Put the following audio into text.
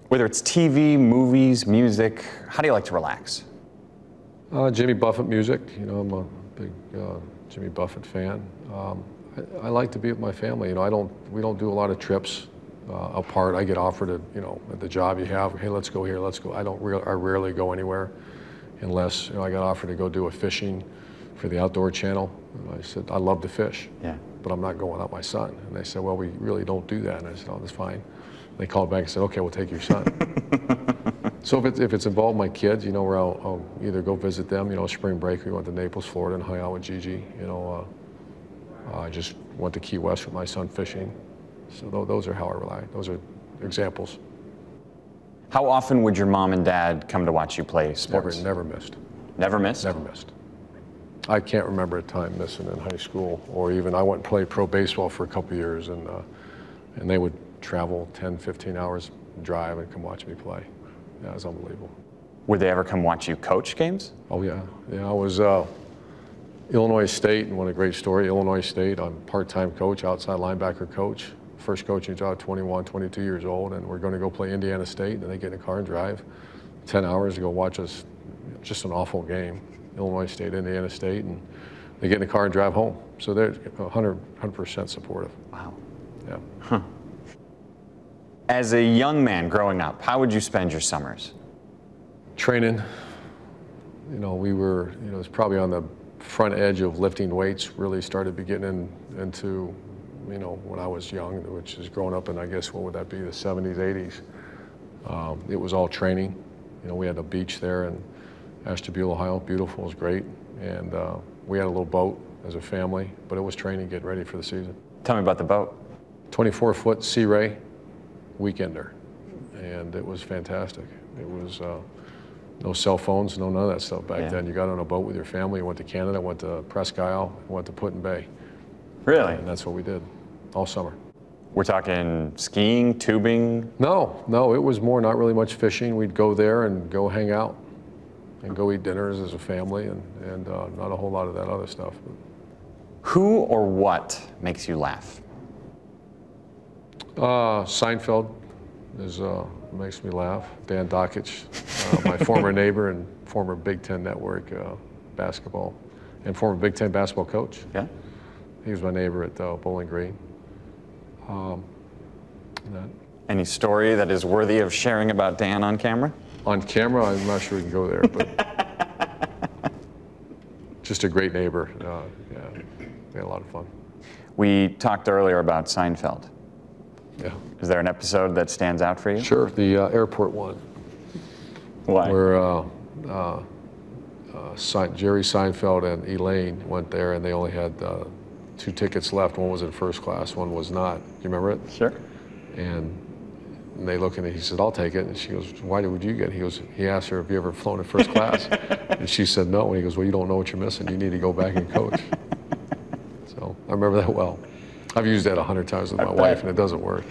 Whether it's TV, movies, music, how do you like to relax? Jimmy Buffett music. You know, I'm a big Jimmy Buffett fan. I like to be with my family. You know, we don't do a lot of trips apart. I get offered at the job you have, hey, let's go here, let's go. I rarely go anywhere unless, I got offered to go do a fishing for the Outdoor Channel. And I said, I love to fish, but I'm not going without my son. And they said, well, we really don't do that. And I said, oh, that's fine. They called back and said, okay, we'll take your son. So if it's involved my kids, where I'll either go visit them, spring break, we went to Naples, Florida, and hung out with Gigi. I just went to Key West with my son fishing. So those are how I relax. Those are examples. How often would your mom and dad come to watch you play sports? Never missed. Never missed? Never missed. I can't remember a time missing in high school, or even I went and played pro baseball for a couple of years, and they would travel 10, 15 hours drive and come watch me play. Yeah, it was unbelievable. Would they ever come watch you coach games? Oh yeah. I was Illinois State, and what a great story. Illinois State, I'm part-time coach, outside linebacker coach. First coaching job, 21, 22 years old, and we're going to go play Indiana State, and they get in a car and drive 10 hours to go watch us. Just an awful game. Illinois State, Indiana State, and they get in the car and drive home. So they're 100% supportive. Wow. Yeah. Huh. As a young man growing up, how would you spend your summers? Training. We were, it was probably on the front edge of lifting weights. Really started getting into, when I was young, which is growing up in, I guess, what would that be, the 70s, 80s. It was all training. We had a beach there in Ashtabula, Ohio. Beautiful, it was great. And we had a little boat as a family, but it was training, getting ready for the season. Tell me about the boat. 24-foot Sea Ray weekender, and it was fantastic. It was no cell phones, none of that stuff back then. You got on a boat with your family, you went to Canada, went to Presque Isle, went to Put in Bay. Really? And that's what we did all summer. We're talking skiing, tubing? No, it was more not really much fishing. We'd go there and go hang out and go eat dinners as a family, and not a whole lot of that other stuff. Who or what makes you laugh? Seinfeld makes me laugh. Dan Dockich, my former neighbor and former Big Ten Network basketball, and former Big Ten basketball coach. Yeah. He was my neighbor at Bowling Green. Any story that is worthy of sharing about Dan on camera? On camera, I'm not sure we can go there, but just a great neighbor. Yeah, we had a lot of fun. We talked earlier about Seinfeld. Yeah. Is there an episode that stands out for you? Sure, the airport one. Why? Where Jerry Seinfeld and Elaine went there, and they only had 2 tickets left. One was in first class, one was not. Do you remember it? Sure. And they look at it, he said, I'll take it. And she goes, why would you get it? He asked her, have you ever flown in first class? And she said no. And he goes, well, you don't know what you're missing. You need to go back and coach. So I remember that well. I've used that 100 times with my wife, and it doesn't work.